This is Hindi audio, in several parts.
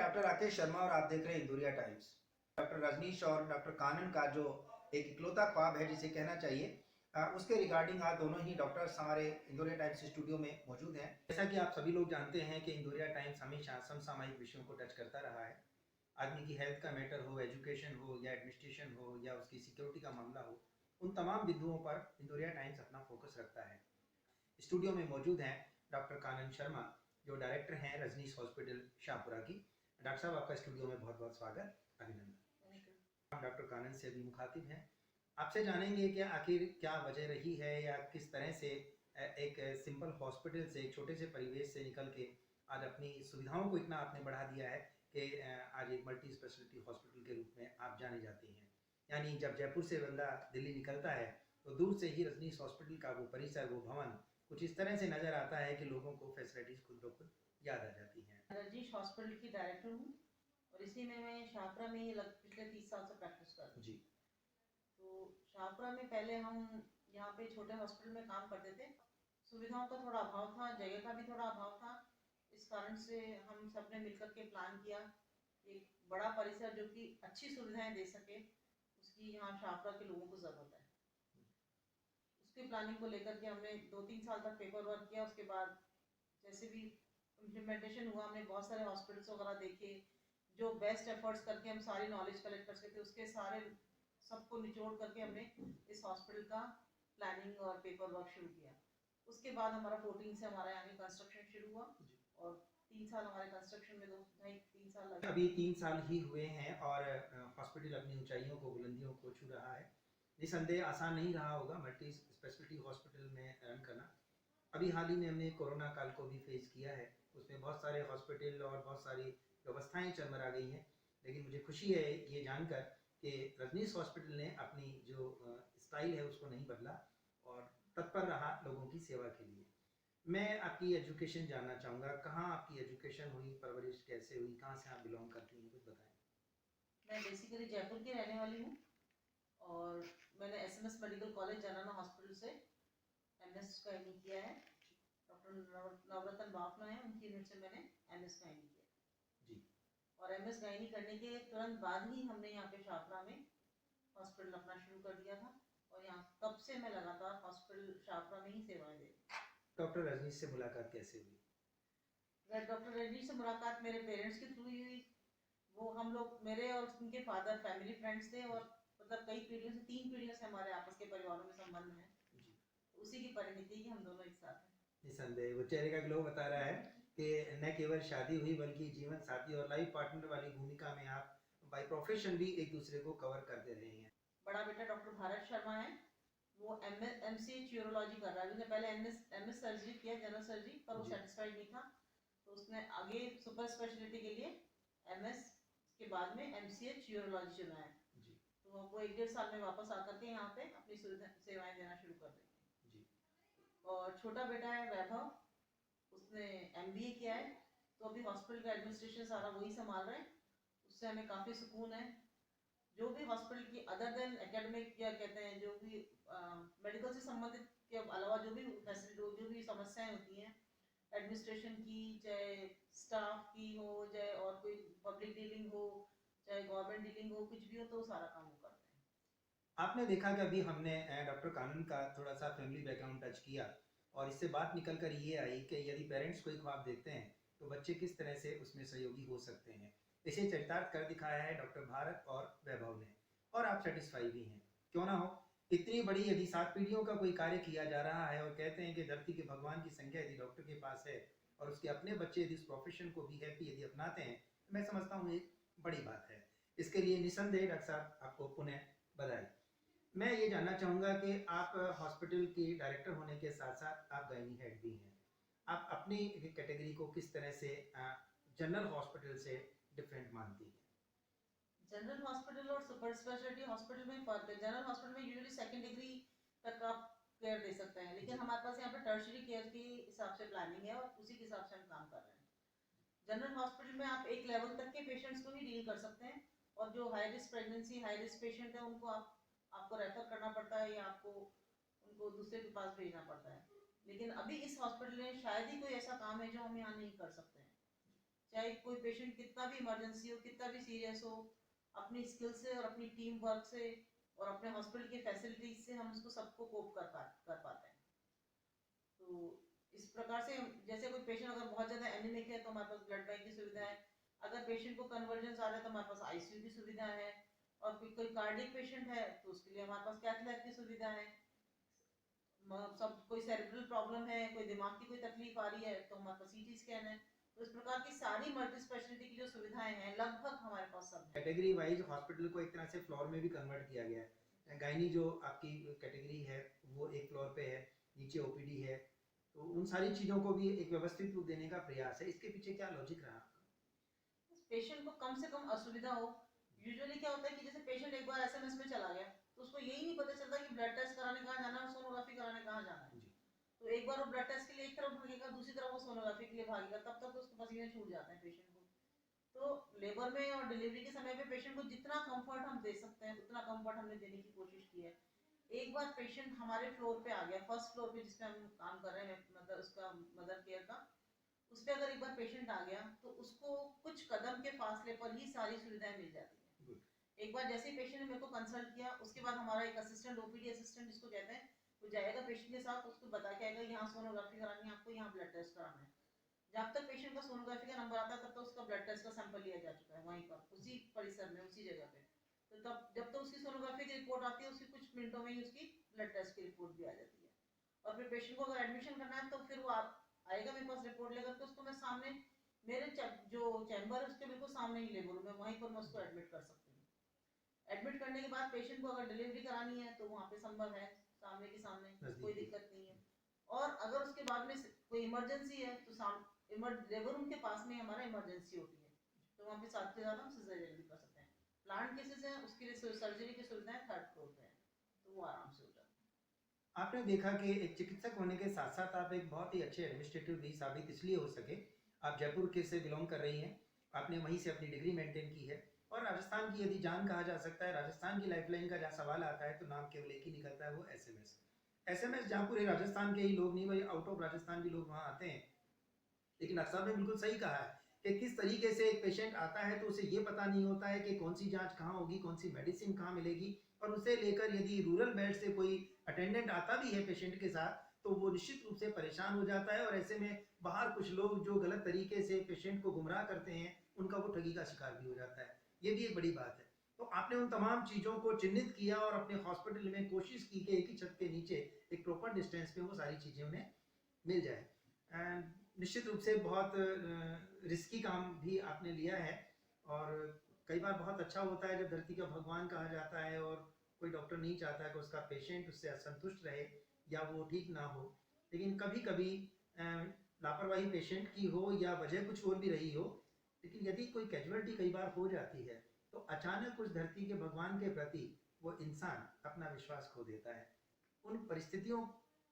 डॉक्टर राकेश शर्मा और आप देख रहे हैं इंदुरिया टाइम्स। डॉक्टर रजनीश और डॉक्टर कानन का जो एक इकलौता ख्वाब है जिसे कहना चाहिए, उसके रिगार्डिंग आज दोनों ही डॉक्टर्स हमारे इंदुरिया टाइम्स स्टूडियो में मौजूद हैं। जैसा कि आप सभी लोग जानते हैं कि इंदुरिया टाइम्स हमेशा समसामयिक विषयों को टच करता रहा है। आदमी की हेल्थ का मैटर हो, एजुकेशन हो या एडमिनिस्ट्रेशन हो या उसकी सिक्योरिटी का मामला हो, उन तमाम बिंदुओं पर इंदुरिया टाइम्स अपना फोकस रखता है। स्टूडियो में मौजूद हैं डॉक्टर कानन शर्मा, जो डायरेक्टर हैं रजनीश हॉस्पिटल शाहपुरा की। डॉक्टर साहब, आपका स्टूडियो में बहुत बहुत स्वागत, अभिनंदन। हम डॉक्टर कानन से अभी मुखातिब हैं, आपसे जानेंगे कि आखिर क्या वजह रही है या किस तरह से एक सिंपल हॉस्पिटल से, एक छोटे से परिवेश से निकल के आज अपनी सुविधाओं को इतना आपने बढ़ा दिया है कि आज एक मल्टी स्पेशलिटी हॉस्पिटल के रूप में आप जाने जाती हैं। यानी जब जयपुर से बंदा दिल्ली निकलता है तो दूर से ही रजनीश हॉस्पिटल का वो परिसर, वो भवन कुछ इस तरह से नजर आता है कि लोगों को फैसिलिटीज खुद ब खुद याद आ जाती हैं। रजनीश हॉस्पिटल की डायरेक्टर हूँ और इसी में मैं शाहपुरा में ही पिछले 30 साल से प्रैक्टिस कर रही हूँ। जी। तो शाहपुरा में पहले हम यहाँ पे छोटे हॉस्पिटल में काम करते थे। सुविधाओं का थोड़ा अभाव था, जगह का भी थोड़ा अभाव था। इस कारण से हम सब ने मिलकर के प्लान किया एक बड़ा परिसर जो कि अच्छी सुविधाएं दे सके, उसकी यहाँ शाहपुरा के लोगों को ज़रूरत है। उसकी प्लानिंग को लेकर के हमने 2-3 साल तक पेपर वर्क किया। उसके बाद जैसे भी इम्प्लीमेंटेशन हुआ, हमने बहुत सारे हॉस्पिटल्स वगैरह देखे, जो बेस्ट एफर्ट्स करके हम सारी नॉलेज कलेक्ट कर सकते थे, उसके सारे सबको निचोड़ करके हमने इस हॉस्पिटल का प्लानिंग और पेपर वर्क शुरू किया। उसके बाद हमारा 14 से हमारा यहाँ कंस्ट्रक्शन शुरू हुआ और 3 साल हमारे कंस्ट्रक्शन में 2-3 साल लगे। अभी 3 साल ही हुए हैं और हॉस्पिटल अपनी ऊंचाइयों को, बुलंदियों को छू रहा है। निसंदेह आसान नहीं रहा होगा मल्टी स्पेशलिटी हॉस्पिटल में रन करना। अभी हाल ही में हमने कोरोना काल को भी फेस किया है, उसमें बहुत सारे हॉस्पिटल और बहुत सारी व्यवस्थाएं चरमरा गई हैं, लेकिन मुझे खुशी है ये जानकर कि रजनीश हॉस्पिटल ने अपनी जो स्टाइल है उसको नहीं बदला और तत्पर रहा लोगों की सेवा के लिए। मैं आपकी एजुकेशन जानना चाहूँगा, कहाँ आपकी एजुकेशन हुई, परवरिश कैसे हुई, कहाँ से आप बिलोंग करती हैं, कुछ बताएं। मैं बेसिकली जयपुर की रहने वाली हूँ और मैंने SMS मेडिकल कॉलेज जनाना हॉस्पिटल से MS का एम किया है। डॉक्टर नवरत्न बाफना है, उनकी यूनिट से मैंने MS का एम किया जी। और MS गायनी करने के तुरंत बाद ही हमने यहाँ पे शाहपुरा में हॉस्पिटल अपना शुरू कर दिया था और यहाँ तब से मैं लगातार हॉस्पिटल शाहपुरा में ही सेवाएं दे रही हूँ। डॉक्टर रजनीश से मुलाकात कैसे हुई? डॉक्टर रजनीश से मुलाकात मेरे पेरेंट्स के थ्रू ही हुई। वो हम लोग, मेरे और उनके फादर फैमिली फ्रेंड्स थे और मतलब कई पीढ़ियों से, 3 पीढ़ियों से हमारे आपस के परिवारों में संबंध है। उसी की परिणति ही हम दोनों एक साथ हैं। निसंदेह वो चेहरे का ग्लो बता रहा है कि न केवल शादी हुई बल्कि जीवन साथी और लाइफ पार्टनर वाली भूमिका में आप बाय प्रोफेशन भी एक दूसरे को कवर करते रहे हैं। बड़ा बेटा डॉक्टर भारत शर्मा है, वो MCH यूरोलॉजी कर रहा है। उसने पहले MS सर्जरी किया, जनरल सर्जरी, पर वो सेटिस्फाइड नहीं था तो उसने आगे सुपर स्पेशलिटी के लिए MS के बाद में MCH यूरोलॉजी चुना है। तो वो 1-1.5 साल में वापस आकर के यहाँ पे अपनी सेवाएं देना शुरू कर देंगे। और छोटा बेटा है वैभव, उसने MBA किया है, तो अभी हॉस्पिटल का एडमिनिस्ट्रेशन सारा वही संभाल रहे हैं। उससे हमें काफ़ी सुकून है। जो भी हॉस्पिटल की अदर देन एकेडमिक, क्या कहते हैं, जो भी मेडिकल से संबंधित के अलावा जो भी फैसिलिटी, जो भी समस्याएं होती हैं एडमिनिस्ट्रेशन की, चाहे स्टाफ की हो, चाहे और कोई पब्लिक डीलिंग हो, चाहे गवर्नमेंट डीलिंग हो, कुछ भी हो, तो सारा काम वो करते हैं। आपने देखा कि अभी हमने डॉक्टर कानन का थोड़ा सा फैमिली बैकग्राउंड टच किया और इससे बात निकल कर ये आई कि यदि पेरेंट्स कोई ख्वाब देखते हैं तो बच्चे किस तरह से उसमें सहयोगी हो सकते हैं। इसे चरितार्थ कर दिखाया है डॉक्टर भारत और वैभव ने, और आप सेटिस्फाई भी हैं। क्यों ना हो, इतनी बड़ी यदि 7 पीढ़ियों का कोई कार्य किया जा रहा है और कहते हैं कि धरती के भगवान की संख्या यदि डॉक्टर के पास है और उसके अपने बच्चे यदि इस प्रोफेशन को भी हैप्पी यदि अपनाते हैं, तो मैं समझता हूँ एक बड़ी बात है। इसके लिए निसंदेह डॉक्टर साहब आपको पुनः बधाई। मैं ये जानना चाहूँगा कि आप हॉस्पिटल की डायरेक्टर होने के साथ साथ आप गायनी हेड भी हैं। आप अपनी कैटेगरी को किस तरह से जनरल हॉस्पिटल से डिफरेंट मानती हैं? जनरल हॉस्पिटल और सुपर स्पेशलिटी हॉस्पिटल में फर्क है। जनरल हॉस्पिटल में यूजुअली 2nd डिग्री तक आप केयर दे सकते हैं, लेकिन हमारे पास यहाँ पे टर्शरी केयर के हिसाब से प्लानिंग है और उसी के हिसाब से हम काम कर रहे हैं। जनरल हॉस्पिटल में आप एक लेवल तक के पेशेंट्स को ही डील कर सकते हैं और जो high risk pregnancy, high risk patient है, उनको आपको रेफर करना पड़ता है या आपको उनको दूसरे के पास भेजना पड़ता है। लेकिन अभी इस हॉस्पिटल में शायद ही कोई ऐसा काम है जो हम यहाँ नहीं कर सकते हैं। चाहे कोई पेशेंट कितना भी इमरजेंसी हो, कितना भी सीरियस हो, अपनी स्किल से और अपनी टीम वर्क से और अपने हॉस्पिटल की फैसिलिटीज से हम उसको सबको कोप कर पाते हैं। तो इस प्रकार से जैसे कोई पेशेंट अगर बहुत ज़्यादा एनीमिक है तो हमारे पास ब्लड बैंक की सुविधा है, अगर पेशेंट को कन्वर्जेंस आ रहा है तो हमारे पास आईसीयू की सुविधा है, और कोई कार्डियक पेशेंट है तो उसके लिए हमारे पास कैथ लैब की सुविधा है। सब कोई सेरेब्रल प्रॉब्लम है, कोई दिमाग की कोई तकलीफ आ रही है तो हमारे पास सीटी स्कैन है। तो इस प्रकार की सारी मल्टी स्पेशलिटी की जो सुविधाएं हैं लगभग हमारे पास सब है। कैटेगरी वाइज हॉस्पिटल को एक तरह से फ्लोर में भी कन्वर्ट किया गया है। गायनी जो आपकी कैटेगरी है वो एक फ्लोर पे है, नीचे ओपीडी है, तो उन सारी चीज़ों को भी एक व्यवस्थित रूप देने का प्रयास है। इसके पीछे क्या लॉजिक रहा? पेशेंट को कम से कम असुविधा हो। यूजुअली क्या होता है कि जैसे पेशेंट एक बार एसएमएस में चला गया तो उसको यही नहीं पता चलता कि ब्लड टेस्ट कराने कहाँ जाना है और सोनोग्राफी कराने कहाँ जाना है। तो एक बार वो ब्लड टेस्ट के लिए एक तरफ भागेगा, दूसरी तरफ वो सोनोग्राफी के लिए भागेगा, तब तक तो उसके पसीने छूट जाते हैं पेशेंट को। तो लेबर में और डिलीवरी के समय पे पेशेंट को जितना कंफर्ट हम दे सकते हैं उतना कंफर्ट हमने देने की कोशिश की है। एक बार पेशेंट हमारे फ्लोर पे आ गया, फर्स्ट फ्लोर पे जिसपे हम काम कर रहे हैं, मतलब उसका मदर केयर का, उस पर अगर एक बार पेशेंट आ गया तो उसको कुछ कदम के फासले पर ही सारी सुविधाएं मिल जाती है। एक बार जैसे ही पेशेंट ने मेरे को कंसल्ट किया उसके बाद हमारा एक असिस्टेंट, ओपीडी असिस्टेंट जिसको कहते हैं, वो जाएगा पेशेंट के साथ, उसको बता के आएगा यहाँ सोनोग्राफी करानी है आपको, यहाँ ब्लड टेस्ट कराना है। जब तक पेशेंट का सोनोग्राफी का नंबर आता है तब तक उसका ब्लड टेस्ट का सैंपल लिया जा चुका है वहीं पर, उसी परिसर में, उसी जगह पे। तो तब जब तक उसकी सोनोग्राफी की रिपोर्ट आती है उसकी कुछ मिनटों में ही उसकी ब्लड टेस्ट की रिपोर्ट भी आ जाती है। और फिर पेशेंट को अगर एडमिशन करना है तो फिर वो आएगा मेरे पास रिपोर्ट लेकर के, उसको मैं सामने मेरे जो चैम्बर है उसके बिल्कुल सामने ही लेबर रूम है, वहीं पर मैं उसको एडमिट कर सकती हूँ। एडमिट करने के बाद पेशेंट को अगर डिलीवरी करानी है तो वहाँ पे संभव है, सामने के सामने, कोई दिक्कत नहीं है। और अगर उसके बाद में कोई इमरजेंसी है तो लेबर रूम के पास में हमारा इमरजेंसी होती है, तो वहाँ पे साथ के साथ हम सिजेरियन भी कर सकते हैं। प्लांट केसेस हैं उसके लिए सर्जरी की सुविधाएं थर्ड फ्लोर पे है, तो वो आराम से हो जाता है। आपने देखा कि एक चिकित्सक होने के साथ साथ आप एक बहुत ही अच्छे एडमिनिस्ट्रेटिव भी साबित इसलिए हो सके, आप जयपुर के से बिलोंग कर रही हैं, आपने वहीं से अपनी डिग्री मेंटेन की है, और राजस्थान की यदि जान कहा जा सकता है, राजस्थान की लाइफलाइन का जहाँ सवाल आता है तो नाम केवल एक ही निकलता है, वो एसएमएस। एसएमएस जहाँ पूरे राजस्थान के ही लोग नहीं, वही आउट ऑफ राजस्थान भी लोग वहाँ आते हैं। लेकिन अक्सर ने बिल्कुल सही कहा है कि किस तरीके से एक पेशेंट आता है तो उसे ये पता नहीं होता है कि कौन सी जांच कहाँ होगी, कौन सी मेडिसिन कहाँ मिलेगी, और उसे लेकर यदि रूरल बेड से कोई अटेंडेंट आता भी है पेशेंट के साथ तो वो निश्चित रूप से परेशान हो जाता है, और ऐसे में बाहर कुछ लोग जो गलत तरीके से पेशेंट को गुमराह करते हैं उनका वो ठगी का शिकार भी हो जाता है। ये भी एक बड़ी बात है। तो आपने उन तमाम चीज़ों को चिन्हित किया और अपने हॉस्पिटल में कोशिश की कि एक ही छत के नीचे एक प्रॉपर डिस्टेंस पे वो सारी चीज़ें उन्हें मिल जाए। एंड निश्चित रूप से बहुत रिस्की काम भी आपने लिया है, और कई बार बहुत अच्छा होता है जब धरती का भगवान कहा जाता है और कोई डॉक्टर नहीं चाहता है कि उसका पेशेंट उससे असंतुष्ट रहे या वो ठीक ना हो। लेकिन कभी कभी लापरवाही पेशेंट की हो या वजह कुछ और भी रही हो, लेकिन यदि कोई कैजुअलिटी कई बार हो जाती है तो अचानक उस धरती के भगवान के प्रति वो इंसान अपना विश्वास खो देता है। उन परिस्थितियों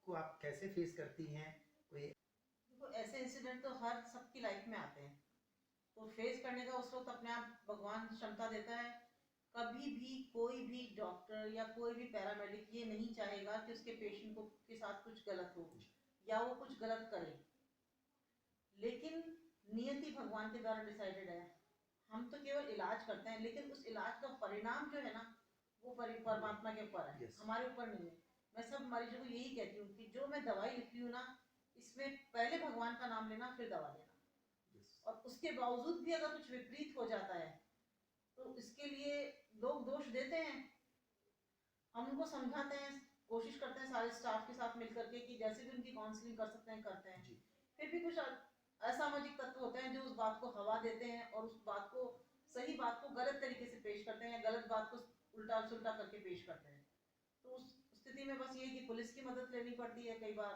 को आप कैसे फेस करती हैं? कोई तो ऐसे इंसिडेंट तो हर सबकी लाइफ में आते हैं, तो फेस करने का उस वक्त अपने आप भगवान क्षमता देता है। कभी भी कोई भी डॉक्टर या कोई भी पैरामेडिक ये नहीं चाहेगा कि उसके पेशेंट को के साथ कुछ गलत हो या वो कुछ गलत करे, लेकिन नियति भगवान के द्वारा डिसाइडेड है। हम तो केवल इलाज करते हैं, लेकिन उस इलाज का परिणाम जो है ना वो परमात्मा के ऊपर है, हमारे ऊपर नहीं है। मैं सब मरीजों को यही कहती हूँ कि जो मैं दवाई लिखी हूँ ना, इसमें पहले भगवान का नाम लेना फिर दवा लेना, और उसके बावजूद भी अगर कुछ विपरीत हो जाता है तो इसके लिए लोग दोष देते हैं, हम उनको समझाते हैं, कोशिश करते हैं सारे स्टाफ के साथ मिलकर के कि जैसे भी उनकी काउंसलिंग कर सकते हैं करते हैं। फिर भी कुछ असामाजिक तत्व होते हैं जो उस बात को हवा देते हैं और उस बात को, सही बात को गलत तरीके से पेश करते हैं या गलत बात को उल्टा सुल्टा करके पेश करते हैं। तो उस स्थिति में बस ये कि पुलिस की मदद लेनी पड़ती है कई बार।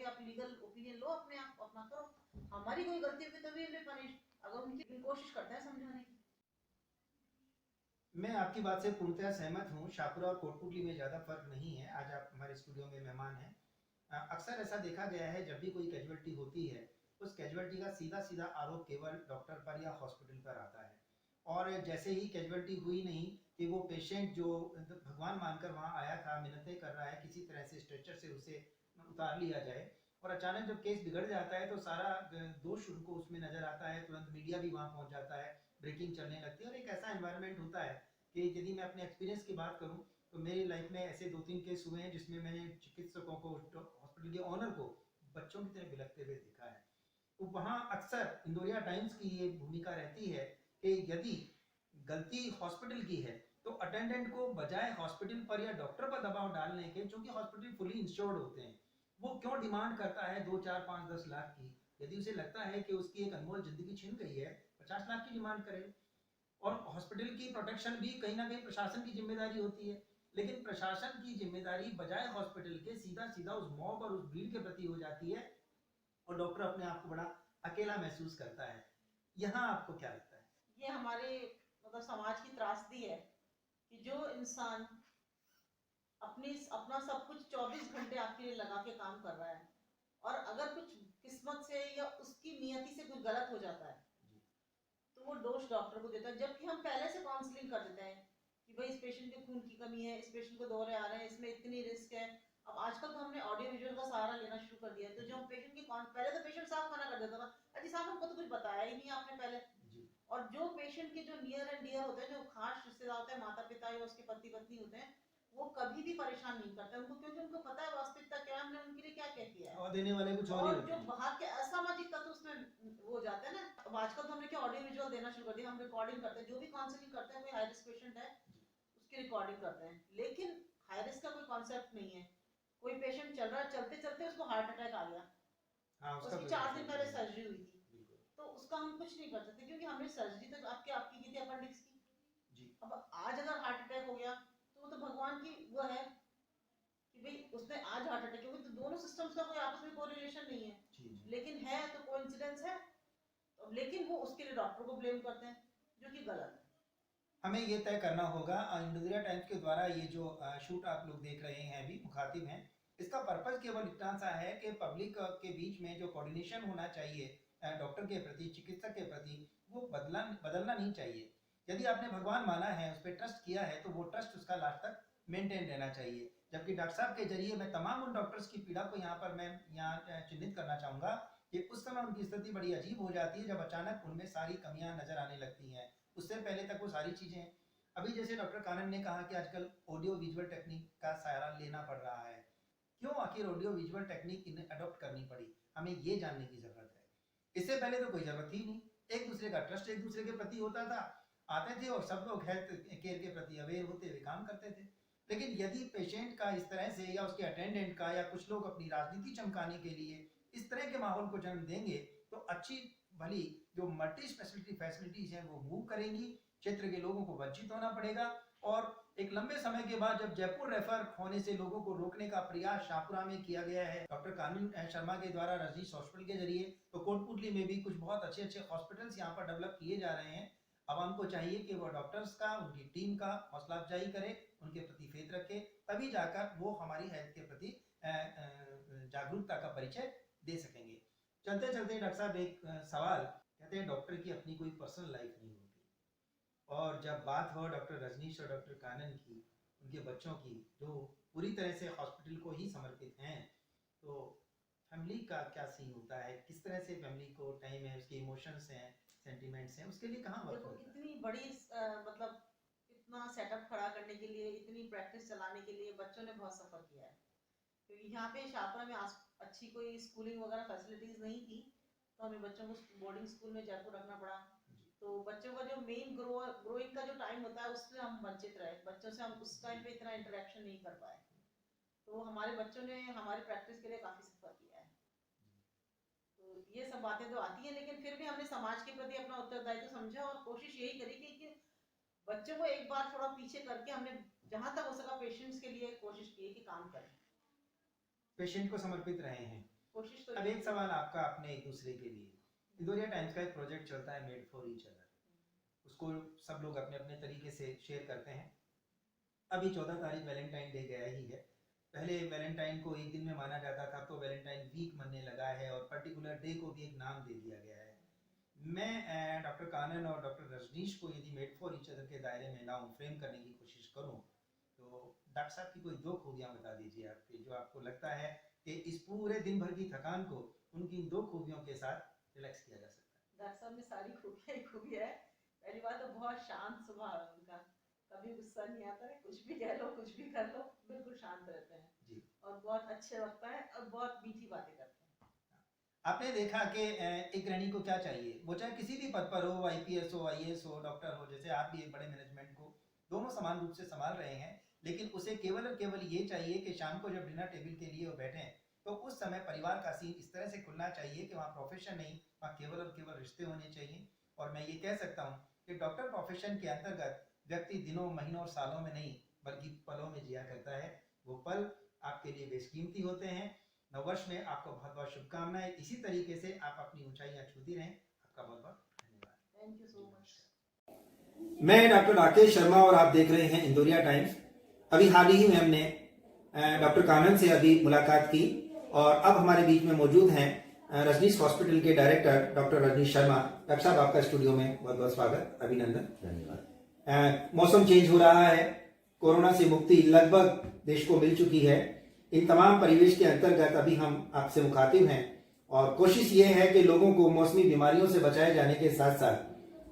आप लीगल ओपिनियन लो, अपने आप अपना करो, हमारी कोई गलती होगी तो भी पनिश, अगर उनकी कोशिश करते हैं समझाने की। मैं आपकी बात से पूर्णतः सहमत हूँ। शाहपुरा और कोटपुतली में ज़्यादा फर्क नहीं है। आज आप हमारे स्टूडियो में मेहमान हैं। अक्सर ऐसा देखा गया है जब भी कोई कैजुअलिटी होती है उस कैजुअलिटी का सीधा सीधा आरोप केवल डॉक्टर पर या हॉस्पिटल पर आता है, और जैसे ही कैजुअलिटी हुई नहीं कि वो पेशेंट जो भगवान मानकर वहाँ आया था, मिन्नतें कर रहा है, किसी तरह से स्ट्रेचर से उसे उतार लिया जाए, और अचानक जब केस बिगड़ जाता है तो सारा दोष उनको उसमें नजर आता है, तुरंत मीडिया भी वहाँ पहुँच जाता है, ब्रेकिंग चलने लगती है और एक ऐसा एनवायरनमेंट होता है कि यदि मैं अपने एक्सपीरियंस की बात करूँ तो मेरी लाइफ में ऐसे 2-3 केस हुए हैं जिसमें मैंने चिकित्सकों को, हॉस्पिटल के ऑनर को बच्चों की तरह बिलखते हुए देखा है। तो वहाँ अक्सर इंदौरिया टाइम्स की ये भूमिका रहती है कि यदि गलती हॉस्पिटल की है तो अटेंडेंट को बजाय हॉस्पिटल पर या डॉक्टर पर दबाव डालने के, चूंकि हॉस्पिटल फुली इंश्योर्ड होते हैं, वो क्यों डिमांड करता है 2, 4, 5, 10 लाख की? यदि उसे लगता है कि उसकी एक अनमोल जिंदगी छिन गई है, 50 लाख की डिमांड करे। और हॉस्पिटल की प्रोटेक्शन भी कहीं ना कहीं प्रशासन की जिम्मेदारी होती है, लेकिन प्रशासन की जिम्मेदारी बजाय हॉस्पिटल के सीधा सीधा उस मॉब और उस भीड़ के प्रति हो जाती है और डॉक्टर अपने आप को बड़ा अकेला महसूस करता है। यहाँ आपको क्या लगता है? ये हमारे मतलब समाज की त्रासदी है कि जो इंसान अपना सब कुछ 24 घंटे आपके लिए लगा के काम कर रहा है और अगर कुछ किस्मत से या उसकी नियति से कुछ गलत हो जाता है तो वो दोष डॉक्टर को देता है, जबकि हम पहले से काउंसलिंग कर देते हैं कि भाई इस पेशेंट के खून की कमी है, इस पेशेंट को दौरे आ रहे हैं, इसमें इतनी रिस्क है। अब आजकल तो हमने ऑडियो विजुअल का सहारा लेना शुरू कर दिया है, तो जो हम पेशेंट की पहले तो पेशेंट साफ मना कर देता था, अजी साहब हमको तो कुछ बताया ही नहीं आपने पहले। और जो पेशेंट के जो नियर एंड डियर होते हैं, जो खास रिश्तेदार होते हैं, माता पिता या उसके पति पत्नी होते हैं, वो कभी भी परेशान नहीं करते उनको, क्योंकि उनको पता है वास्तविकता क्या है, हमने उनके लिए क्या क्या किया है। और देने वाले कुछ और ही और होते जो हैं। बाहर के असामाजिक तत्व उसमें वो हो जाते हैं ना। अब आजकल तो हमने क्या ऑडियो विजुअल देना शुरू कर दिया, हम रिकॉर्डिंग करते हैं, जो भी काउंसलिंग करते हैं, कोई हाई रिस्क पेशेंट है उसकी रिकॉर्डिंग करते हैं, लेकिन हाई रिस्क का कोई कॉन्सेप्ट नहीं है। कोई पेशेंट चल रहा है, चलते चलते उसको हार्ट अटैक आ गया, हाँ, उसका उसकी 4 दिन पहले सर्जरी हुई थी, तो उसका हम कुछ नहीं कर सकते क्योंकि हमने सर्जरी तो आपकी की थी अपेंडिक्स की जी। अब आज अगर हार्ट अटैक हो गया तो वो तो भगवान की वो है कि भाई उसने आज हार्ट अटैक, क्योंकि तो दोनों सिस्टम्स का कोई आपस में कोरिलेशन नहीं है जी। लेकिन है तो कोइंसिडेंस है, लेकिन वो उसके लिए डॉक्टर को ब्लेम करते हैं, जो कि गलत है। हमें ये तय करना होगा, इंदौरिया टाइम्स के द्वारा ये जो शूट आप लोग देख रहे हैं, अभी मुखातिब हैं, इसका पर्पस केवल इतना सा है कि पब्लिक के बीच में जो कोऑर्डिनेशन होना चाहिए डॉक्टर के प्रति, चिकित्सक के प्रति, वो बदलना नहीं चाहिए। यदि आपने भगवान माना है, उस पर ट्रस्ट किया है, तो वो ट्रस्ट उसका लास्ट तक मेंटेन रहना चाहिए। जबकि डॉक्टर साहब के जरिए मैं तमाम उन डॉक्टर्स की पीड़ा को मैं यहाँ चिन्हित करना चाहूँगा कि उस समय उनकी स्थिति बड़ी अजीब हो जाती है जब अचानक उनमें सारी कमियां नजर आने लगती हैं। उससे पहले तक वो सारी चीजें हैं। अभी जैसे डॉक्टर कानन ने कहा कि आजकल ऑडियो विजुअल टेक्निक का सहारा लेना पड़ रहा है, क्यों आखिर ऑडियो विजुअल टेक्निक इन्हें अडॉप्ट करनी पड़ी, हमें ये जानने की जरूरत है। इससे पहले तो कोई जरूरत ही नहीं, एक दूसरे का ट्रस्ट एक दूसरे के प्रति होता था, आते थे और सब लोग हेल्थ केयर के प्रति अवेयर होते हुए काम करते थे। लेकिन यदि पेशेंट का इस तरह से या उसके अटेंडेंट का या कुछ लोग अपनी राजनीति चमकाने के लिए इस तरह के माहौल को जन्म देंगे तो अच्छी भली जो मल्टी स्पेशलिटी फैसिलिटीज हैं वो मूव करेंगी, क्षेत्र के लोगों को वंचित होना पड़ेगा। और एक लंबे समय के बाद जब जयपुर रेफर होने से लोगों को रोकने का प्रयास शाहपुरा में किया गया है डॉक्टर कानन शर्मा के द्वारा रजनीश हॉस्पिटल के जरिए, तो कोटपुतली में भी कुछ बहुत अच्छे अच्छे हॉस्पिटल्स यहाँ पर डेवलप किए जा रहे हैं। अब हमको चाहिए कि वो डॉक्टर्स का, उनकी टीम का हौसला अफजाई करे, उनके प्रति फेथ रखे, तभी जाकर वो हमारी हेल्थ के प्रति जागरूकता का परिचय दे सकेंगे। चलते चलते डॉक्टर साहब एक सवाल, कहते हैं डॉक्टर की अपनी कोई पर्सनल लाइफ नहीं होती, और जब बात हो डॉक्टर रजनीश और डॉक्टर कानन की, उनके बच्चों की जो पूरी तरह से हॉस्पिटल को ही समर्पित हैं, तो फैमिली का क्या सीन होता है, किस तरह से फैमिली को टाइम है, उसके इमोशंस हैं, सेंटिमेंट्स हैं, उसके लिए कहाँ वक्त देखो होता है? इतनी बड़ी मतलब इतना सेटअप खड़ा करने के लिए, इतनी प्रैक्टिस चलाने के लिए बच्चों ने बहुत सफर किया है, क्योंकि यहाँ पे शाहपुरा में अच्छी कोई स्कूलिंग वगैरह फैसिलिटीज नहीं थी, तो हमें बच्चों को बोर्डिंग स्कूल में जयपुर रखना पड़ा। तो बच्चों का जो मेन ग्रोइंग का जो टाइम होता है उससे हम वंचित रहे, बच्चों से हम उस टाइम पे इतना इंटरेक्शन नहीं कर पाए, तो हमारे बच्चों ने हमारी प्रैक्टिस के लिए काफी सफर किया है। तो ये सब बातें तो आती हैं, लेकिन फिर भी हमने समाज के प्रति अपना उत्तरदायित्व समझा और कोशिश यही करी कि बच्चों को एक बार थोड़ा पीछे करके हमने जहां तक हो सका पेशेंट्स के लिए कोशिश की कि काम करें, पेशेंट को समर्पित रहे हैं। कोशिश तो। अब एक सवाल आपका अपने एक दूसरे के लिए, इंदौरिया टाइम्स का एक प्रोजेक्ट चलता है मेड फॉर ईच अदर, उसको सब लोग अपने अपने तरीके से शेयर करते हैं। अभी 14 तारीख वैलेंटाइन डे गया ही है, पहले वैलेंटाइन को एक दिन में माना जाता था, तो वैलेंटाइन वीक मनने लगा है और पर्टिकुलर डे को भी एक नाम दे दिया गया है। मैं डॉक्टर कानन और डॉक्टर रजनीश को यदि मेड फॉर ईच अदर के दायरे में लाऊं, फ्रेम करने की कोशिश करूं, तो डॉक्टर साहब की कोई 2 खूबियां बता दीजिए आपकी, जो आपको लगता है कि इस पूरे दिन भर की थकान को उनकी इन 2 खूबियों के साथ रिलैक्स किया जा सकता है? डॉक्टर साहब में सारी खूबियाँ ही खूबी है। पहली बात तो बहुत शांत स्वभाव है उनका, कभी गुस्सा नहीं आता है, कुछ भी कह लो, कुछ भी कर लो, बिल्कुल शांत रहते हैं जी। और बहुत अच्छे वक्ता है और बहुत मीठी बातें करते हैं। आपने देखा कि एक गृहिणी को क्या चाहिए, वो चाहे किसी भी पद पर हो, आईपीएस हो, आईएएस हो, डॉक्टर हो, जैसे आप भी एक बड़े मैनेजमेंट को दोनों समान रूप से संभाल रहे हैं, लेकिन उसे केवल और केवल ये चाहिए कि शाम को जब डिनर टेबल के लिए वो बैठें तो उस समय परिवार का सीन इस तरह से खुलना चाहिए कि वहाँ प्रोफेशन नहीं, वहाँ केवल और केवल रिश्ते होने चाहिए। और मैं ये कह सकता हूँ कि डॉक्टर प्रोफेशन के अंतर्गत व्यक्ति दिनों, महीनों और सालों में नहीं बल्कि पलों में जिया करता है। वो पल आपके लिए बेशकीमती होते हैं। नववर्ष में आपको बहुत बहुत शुभकामनाएं। इसी तरीके से आप अपनी ऊंचाइयां छूती रहें। आपका बहुत बहुत धन्यवाद। Thank you so much. मैं डॉक्टर राकेश शर्मा और आप देख रहे हैं इंदौरिया टाइम्स। अभी हाल ही में हमने डॉक्टर कानन से अभी मुलाकात की और अब हमारे बीच में मौजूद हैं रजनीश हॉस्पिटल के director doctor Rajneesh Sharma. Doctor साहब, आपका स्टूडियो में बहुत बहुत स्वागत, अभिनंदन। धन्यवाद। मौसम चेंज हो रहा है, कोरोना से मुक्ति लगभग देश को मिल चुकी है। इन तमाम परिवेश के अंतर्गत अभी हम आपसे मुखातिब हैं और कोशिश ये है कि लोगों को मौसमी बीमारियों से बचाए जाने के साथ साथ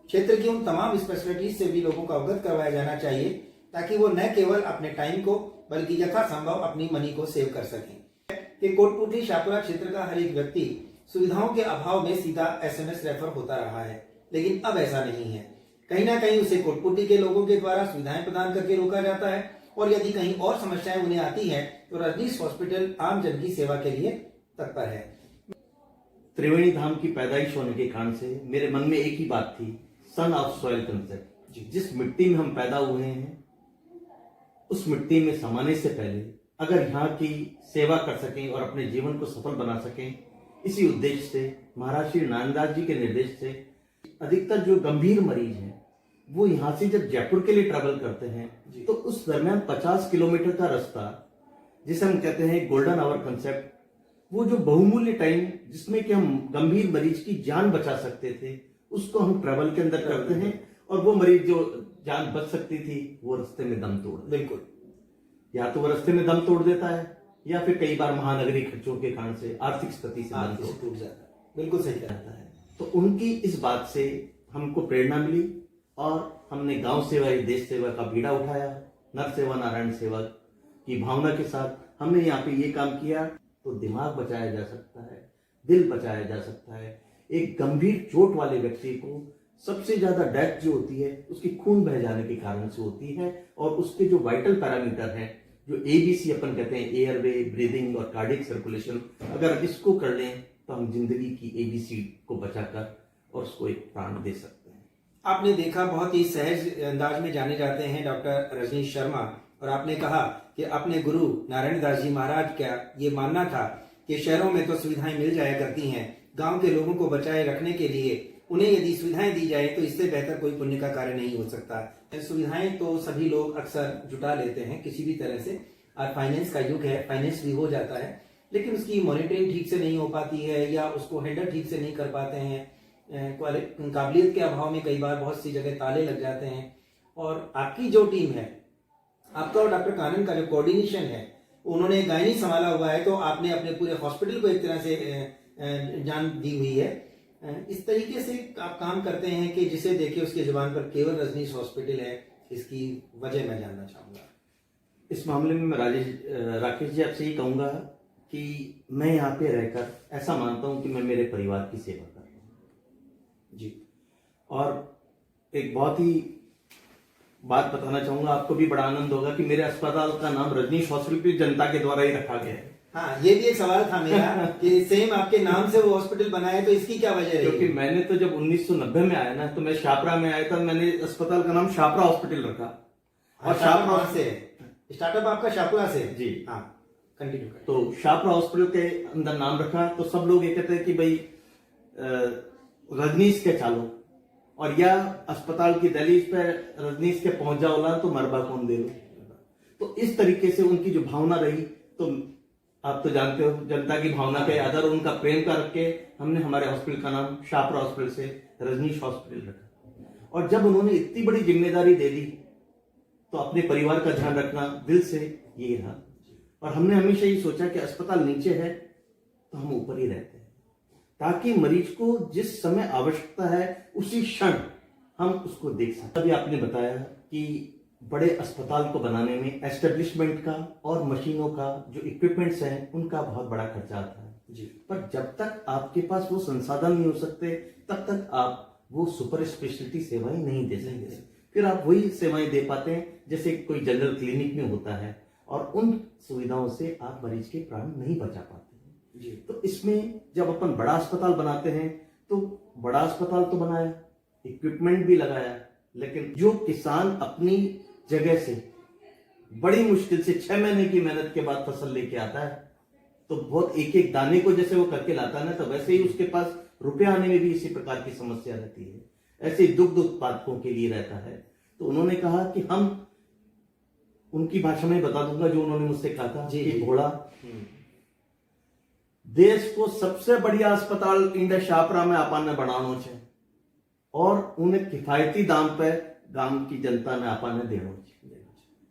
क्षेत्र की उन तमाम स्पेशलिटीज से भी लोगों को अवगत करवाया जाना चाहिए ताकि वो न केवल अपने टाइम को बल्कि यथासंभव अपनी मनी को सेव कर सकें। कि कोटपुतली शाहपुरा क्षेत्र का हर एक व्यक्ति सुविधाओं के अभाव में सीधा SMS रेफर होता रहा है, लेकिन अब ऐसा नहीं है। कहीं ना कहीं उसे कोटपुतली के लोगों के द्वारा सुविधाएं प्रदान करके रोका जाता है और यदि कहीं और समस्याएं उन्हें आती हैं तो रजनीश हॉस्पिटल आम जन की सेवा के लिए तत्पर है। त्रिवेणी धाम की पैदाइश होने के कारण से मेरे मन में एक ही बात थी, सन ऑफ सॉइल कंसेप्ट। जिस मिट्टी में हम पैदा हुए हैं उस मिट्टी में समाने से पहले अगर यहाँ की सेवा कर सकें और अपने जीवन को सफल बना सकें, इसी उद्देश्य से महाराज श्री नारायणदास जी के निर्देश से अधिकतर जो गंभीर मरीज हैं वो यहाँ से जब जयपुर के लिए ट्रैवल करते हैं तो उस दरमियान 50 किलोमीटर का रास्ता, जिसे हम कहते हैं गोल्डन आवर कंसेप्ट, वो जो बहुमूल्य टाइम जिसमें कि हम गंभीर मरीज की जान बचा सकते थे उसको हम ट्रैवल के अंदर करते हैं और वो मरीज जो जान बच सकती थी वो रास्ते में दम तोड़, बिल्कुल, या तो वो रास्ते में दम तोड़ देता है या फिर कई बार महानगरीय खर्चों के कारण से आर्थिक स्थिति से दम टूट जाता है। बिल्कुल सही कहता है। तो उनकी इस बात से हमको प्रेरणा मिली और हमने गांव सेवा ही देश सेवा का बीड़ा उठाया। नर सेवा नारायण सेवा की भावना के साथ हमने यहाँ पे ये काम किया तो दिमाग बचाया जा सकता है, दिल बचाया जा सकता है। एक गंभीर चोट वाले व्यक्ति को सबसे ज्यादा डेथ जो होती है उसकी खून बह जाने के कारण से होती है और उसके जो वाइटल पैरामीटर हैं, जो ABC अपन कहते हैं, एयरवे, ब्रीदिंग और कार्डियक सर्कुलेशन, अगर इसको कर लें तो हम जिंदगी की ABC को बचाकर और उसको एक प्राण दे सकते हैं। आपने देखा बहुत ही सहज अंदाज में जाने जाते हैं डॉक्टर रजनीश शर्मा और आपने कहा कि अपने गुरु नारायण दास जी महाराज का ये मानना था कि शहरों में तो सुविधाएं मिल जाया करती हैं, गांव के लोगों को बचाए रखने के लिए उन्हें यदि सुविधाएं दी जाए तो इससे बेहतर कोई पुण्य का कार्य नहीं हो सकता। सुविधाएं तो सभी लोग अक्सर जुटा लेते हैं किसी भी तरह से, और फाइनेंस का युग है, फाइनेंस भी हो जाता है, लेकिन उसकी मॉनिटरिंग ठीक से नहीं हो पाती है या उसको हैंडल ठीक से नहीं कर पाते हैं। काबिलियत के अभाव में कई बार बहुत सी जगह ताले लग जाते हैं। और आपकी जो टीम है, आपका और डॉक्टर कानन का जो कोऑर्डिनेशन है, उन्होंने गायनी संभाला हुआ है तो आपने अपने पूरे हॉस्पिटल को एक तरह से जान दी हुई है। इस तरीके से आप काम करते हैं कि जिसे देखे उसके जुबान पर केवल रजनीश हॉस्पिटल है, इसकी वजह मैं जानना चाहूंगा। इस मामले में मैं राकेश जी आपसे ये कहूंगा कि मैं यहाँ पे रहकर ऐसा मानता हूँ कि मैं मेरे परिवार की सेवा कर रहा हूँ जी। और एक बहुत ही बात बताना चाहूंगा, आपको भी बड़ा आनंद होगा कि मेरे अस्पताल का नाम रजनीश हॉस्पिटल जनता के द्वारा ही रखा गया है। हाँ, ये भी एक सवाल था मेरा कि सेम आपके नाम से वो हॉस्पिटल बना है, तो इसकी क्या वजह है? क्योंकि मैंने तो जब 1990 में आया ना, तो मैं शाहपुरा में आया था, मैंने अस्पताल का नाम शाहपुरा हॉस्पिटल रखा। और शाहपुरा से स्टार्टअप आपका शाहपुरा से? जी हाँ, कंटिन्यू करें। तो शाहपुरा हॉस्पिटल के अंदर नाम रखा तो सब लोग ये कहते हैं कि भाई रजनीश के चालो, और या अस्पताल की दहलीज पे रजनीश के पहुंच जाओ ला तो मरबा कौन दे लो। तो इस तरीके से उनकी जो भावना रही, तो आप तो जानते हो जनता की भावना के आधार उनका प्रेम करके हमने हमारे हॉस्पिटल का नाम शाहपुरा हॉस्पिटल से रजनीश हॉस्पिटल रखा। और जब उन्होंने इतनी बड़ी जिम्मेदारी दे दी तो अपने परिवार का ध्यान रखना दिल से ये रहा। और हमने हमेशा ये सोचा कि अस्पताल नीचे है तो हम ऊपर ही रहते हैं, ताकि मरीज को जिस समय आवश्यकता है उसी क्षण हम उसको देख सकें। अभी आपने बताया कि बड़े अस्पताल को बनाने में एस्टेब्लिशमेंट का और मशीनों का जो इक्विपमेंट्स हैं उनका बहुत बड़ा खर्चा आता है जी। पर जब तक आपके पास वो संसाधन नहीं हो सकते तब तक आप वो सुपर स्पेशलिटी सेवाएं नहीं दे सकते। फिर आप वही सेवाएं दे पाते हैं जैसे कोई जनरल क्लिनिक में होता है, और उन सुविधाओं से आप मरीज के प्राण नहीं बचा पाते जी। तो इसमें जब अपन बड़ा अस्पताल बनाते हैं तो बड़ा अस्पताल तो बनाया, इक्विपमेंट भी लगाया, लेकिन जो किसान अपनी जगह से बड़ी मुश्किल से 6 महीने की मेहनत के बाद फसल लेके आता है तो बहुत एक एक दाने को जैसे वो करके लाता है ना, तो वैसे ही उसके पास रुपया आने में भी इसी प्रकार की समस्या रहती है। ऐसे दुग्ध उत्पादकों के लिए रहता है। तो उन्होंने कहा कि हम उनकी भाषा में बता दूंगा जो उन्होंने मुझसे कहा था कि घोड़ा देश को सबसे बढ़िया अस्पताल इंडिया शाहपुरा में आपने बनाना चाहिए और उन्हें किफायती दाम पे गांव की जनता ने आपने देना चाहिए।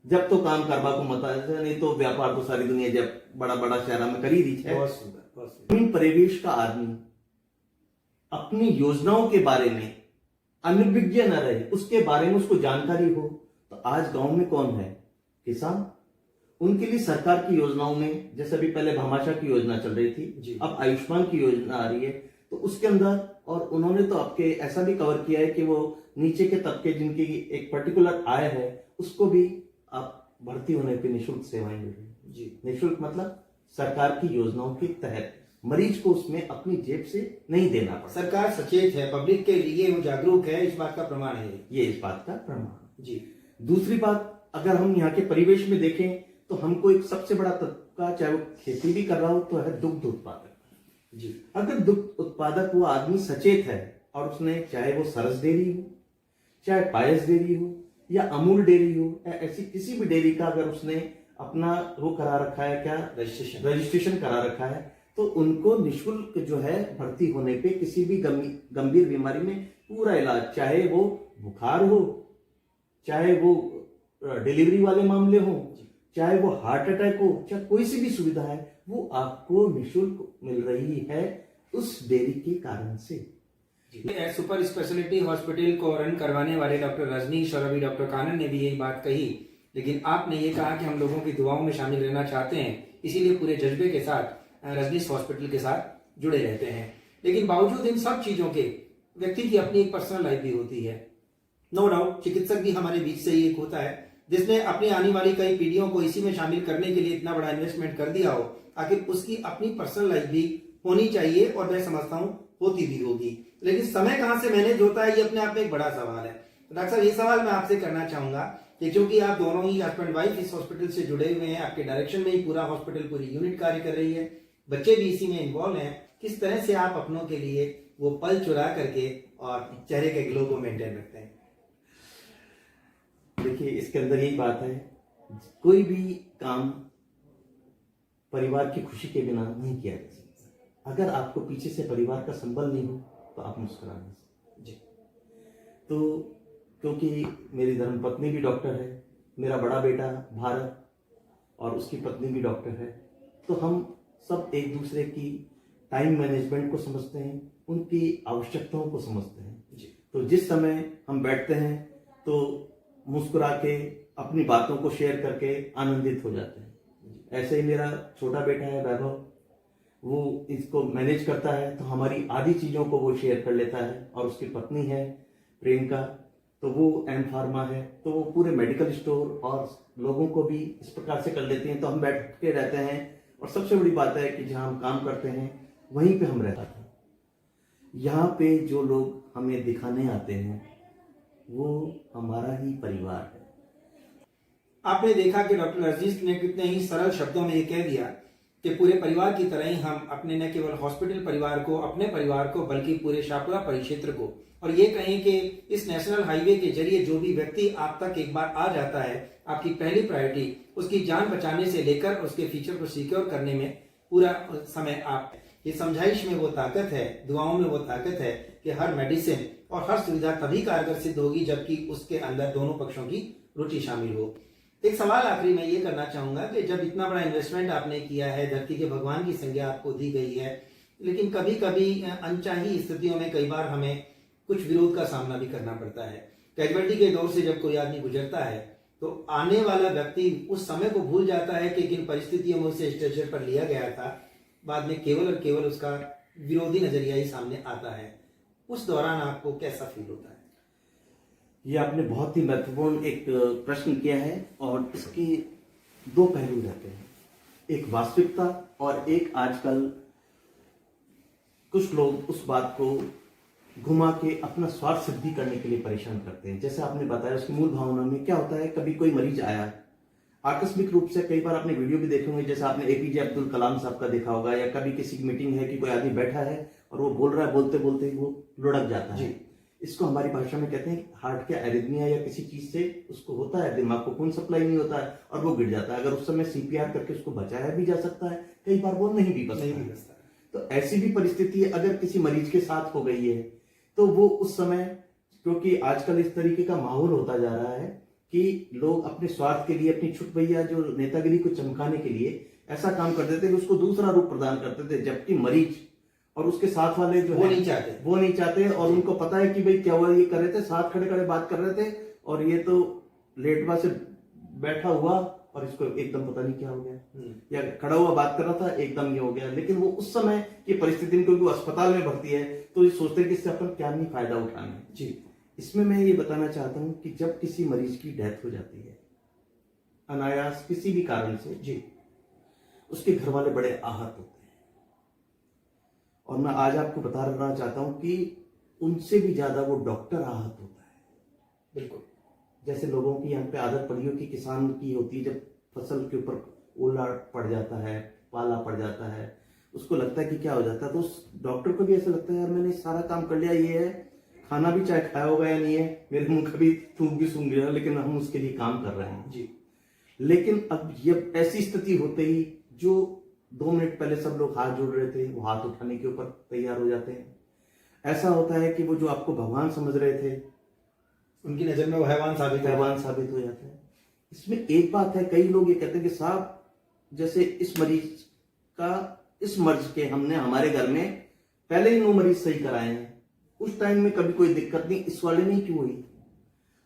जब तो काम करवा को मत आए, नहीं तो व्यापार तो सारी दुनिया जब बड़ा बड़ा शहर में कर ही रही है। बहुत सुंदर। ग्रामीण परिवेश का आदमी अपनी योजनाओं के बारे में अनभिज्ञ न रहे, उसके बारे में उसको जानकारी हो, तो आज गांव में कौन है? किसान। उनके लिए सरकार की योजनाओं में जैसे अभी पहले भामाशाह की योजना चल रही थी, अब आयुष्मान की योजना आ रही है, तो उसके अंदर और उन्होंने तो आपके ऐसा भी कवर किया है कि वो नीचे के तबके जिनकी एक पर्टिकुलर आय है उसको भी आप भर्ती होने पे निःशुल्क सेवाएं मिल रही है। जी। निःशुल्क मतलब सरकार की योजनाओं के तहत मरीज को उसमें अपनी जेब से नहीं देना पड़ता। सरकार सचेत है, पब्लिक के लिए वो जागरूक है, इस बात का प्रमाण है ये इस बात का प्रमाण। जी। दूसरी बात, अगर हम यहाँ के परिवेश में देखें तो हमको एक सबसे बड़ा तबका, चाहे वो खेती भी कर रहा हो, तो है दुग्ध उत्पादक जी। अगर दुग्ध उत्पादक वो आदमी सचेत है और उसने चाहे वो सरस डेयरी हो, चाहे पायस डेयरी हो या अमूल डेयरी हो, या ऐसी किसी भी डेयरी का अगर उसने अपना वो करा रखा है, क्या रजिस्ट्रेशन करा रखा है, तो उनको निःशुल्क जो है भर्ती होने पे किसी भी गंभीर बीमारी में पूरा इलाज, चाहे वो बुखार हो, चाहे वो डिलीवरी वाले मामले हो, चाहे वो हार्ट अटैक हो, चाहे कोई सी भी सुविधा है, वो आपको निःशुल्क मिल रही है उस डेयरी के कारण से। सुपर स्पेशलिटी हॉस्पिटल को रन करवाने वाले डॉक्टर रजनीश और अभी डॉक्टर कानन ने भी यही बात कही, लेकिन आपने ये कहा कि हम लोगों की दुआओं में शामिल रहना चाहते हैं, इसीलिए पूरे जज्बे के साथ रजनीश हॉस्पिटल के साथ जुड़े रहते हैं। लेकिन बावजूद इन सब चीजों के व्यक्ति की अपनी एक पर्सनल लाइफ भी होती है। नो डाउट चिकित्सक भी हमारे बीच से ही एक होता है जिसने अपनी आने वाली कई पीढ़ियों को इसी में शामिल करने के लिए इतना बड़ा इन्वेस्टमेंट कर दिया हो, आखिर उसकी अपनी पर्सनल लाइफ भी होनी चाहिए, और मैं समझता हूँ होती भी होगी। लेकिन समय कहाँ से मैनेज होता है, ये अपने आप में एक बड़ा सवाल है। तो डॉक्टर साहब, ये सवाल मैं आपसे करना चाहूंगा कि क्योंकि आप दोनों ही हस्बैंड वाइफ इस हॉस्पिटल से जुड़े हुए हैं, आपके डायरेक्शन में ही पूरा हॉस्पिटल, पूरी यूनिट कार्य कर रही है, बच्चे भी इसी में इन्वॉल्व हैं, किस तरह से आप अपनों के लिए वो पल चुरा करके और चेहरे के ग्लो को मेंटेन रखते हैं? देखिए, इसके अंदर यही बात है, कोई भी काम परिवार की खुशी के बिना नहीं किया जा सकता। अगर आपको पीछे से परिवार का संबल नहीं हो तो आप मुस्कुरा नहीं सकते। जी। तो क्योंकि मेरी धर्मपत्नी भी डॉक्टर है, मेरा बड़ा बेटा भारत और उसकी पत्नी भी डॉक्टर है, तो हम सब एक दूसरे की टाइम मैनेजमेंट को समझते हैं, उनकी आवश्यकताओं को समझते हैं। जी। तो जिस समय हम बैठते हैं तो मुस्कुरा के अपनी बातों को शेयर करके आनंदित हो जाते हैं। ऐसे ही मेरा छोटा बेटा है वैभव, वो इसको मैनेज करता है, तो हमारी आधी चीजों को वो शेयर कर लेता है। और उसकी पत्नी है प्रियंका, तो वो एम फार्मा है, तो वो पूरे मेडिकल स्टोर और लोगों को भी इस प्रकार से कर लेते हैं। तो हम बैठ के रहते हैं, और सबसे बड़ी बात है कि जहां हम काम करते हैं वहीं पे हम रहते हैं। यहाँ पे जो लोग हमें दिखाने आते हैं वो हमारा ही परिवार है। आपने देखा कि डॉक्टर रजनीश ने कितने ही सरल शब्दों में ये कह दिया कि पूरे परिवार की तरह ही हम अपने न केवल हॉस्पिटल परिवार को, अपने परिवार को, बल्कि पूरे शाहपुरा परिक्षेत्र को, और ये कहें कि इस नेशनल हाईवे के जरिए जो भी व्यक्ति आप तक एक बार आ जाता है, आपकी पहली प्रायोरिटी उसकी जान बचाने से लेकर उसके फ्यूचर को सिक्योर करने में पूरा समय आप, ये समझाइश में वो ताकत है, दुआओं में वो ताकत है कि हर मेडिसिन और हर सुविधा तभी कारगर सिद्ध होगी जबकि उसके अंदर दोनों पक्षों की रुचि शामिल हो। एक सवाल आखिरी मैं ये करना चाहूंगा कि जब इतना बड़ा इन्वेस्टमेंट आपने किया है, धरती के भगवान की संज्ञा आपको दी गई है, लेकिन कभी कभी अनचाही स्थितियों में कई बार हमें कुछ विरोध का सामना भी करना पड़ता है। कैजुअलिटी के दौर से जब कोई आदमी गुजरता है तो आने वाला व्यक्ति उस समय को भूल जाता है कि किन परिस्थितियों में उसे स्ट्रेचर पर लिया गया था। बाद में केवल और केवल उसका विरोधी नजरिया ही सामने आता है। उस दौरान आपको कैसा फील होता है? ये आपने बहुत ही महत्वपूर्ण एक प्रश्न किया है और इसके दो पहलू रहते हैं, एक वास्तविकता और एक आजकल कुछ लोग उस बात को घुमा के अपना स्वार्थ सिद्धि करने के लिए परेशान करते हैं। जैसे आपने बताया उसकी मूल भावना में क्या होता है, कभी कोई मरीज आया आकस्मिक रूप से, कई बार आपने वीडियो भी देखे होंगे, जैसे आपने एपीजे अब्दुल कलाम साहब का देखा होगा, या कभी किसी की मीटिंग है कि कोई आदमी बैठा है और वो बोल रहा है, बोलते बोलते वो लुढ़क जाता है। इसको हमारी भाषा में कहते हैं हार्ट के एरिथमिया या किसी चीज से उसको होता है, दिमाग को खून सप्लाई नहीं होता है और वो गिर जाता है। अगर उस समय सीपीआर करके उसको बचाया भी जा सकता है, कई बार वो नहीं भी बचता। तो ऐसी भी परिस्थिति अगर किसी मरीज के साथ हो गई है तो वो उस समय, क्योंकि आजकल इस तरीके का माहौल होता जा रहा है कि लोग अपने स्वार्थ के लिए, अपनी छुटभैया जो नेतागिरी को चमकाने के लिए ऐसा काम कर देते कि उसको दूसरा रूप प्रदान करते थे, जबकि मरीज और उसके साथ वाले जो वो नहीं चाहते और उनको पता है कि भाई क्या हुआ, ये कर रहे थे, साथ खड़े खड़े बात कर रहे थे और ये तो लेटवा से बैठा हुआ और इसको एकदम पता नहीं क्या हो गया, या खड़ा हुआ बात कर रहा था एकदम ये हो गया। लेकिन वो उस समय की परिस्थिति में, क्योंकि वो अस्पताल में भर्ती है, तो ये सोचते हैं कि इससे अपन क्या नहीं फायदा उठाना है। जी, इसमें मैं ये बताना चाहता हूं कि जब किसी मरीज की डेथ हो जाती है अनायास किसी भी कारण से, जी, उसके घर वाले बड़े आहत होते हैं। और मैं आज आपको बता चाहता हूं कि उनसे भी ज्यादा वो डॉक्टर आहत होता है। बिल्कुल, जैसे लोगों की यहाँ पे आदत पड़ी हो कि किसान की होती है, जब फसल के ऊपर ओला पड़ जाता है, पाला पड़ जाता है, उसको लगता है कि क्या हो जाता है, तो उस डॉक्टर को भी ऐसा लगता है यार मैंने सारा काम कर लिया, ये है, खाना भी चाहे खाया होगा या नहीं है, मेरे मुंह कभी थूक भी सूंघ गया, लेकिन हम उसके लिए काम कर रहे हैं। जी, लेकिन अब ये ऐसी स्थिति होते ही जो 2 मिनट पहले सब लोग हाथ जोड़ रहे थे वो हाथ उठाने के ऊपर तैयार हो जाते हैं। ऐसा होता है कि वो जो आपको भगवान समझ रहे थे उनकी नजर में वो हैवान साबित हो जाता है। इसमें एक बात है, कई लोग ये कहते हैं कि साहब जैसे इस मर्ज के हमने हमारे घर में पहले ही 9 मरीज सही कराए हैं, उस टाइम में कभी कोई दिक्कत नहीं, इस वाले में क्यों हुई।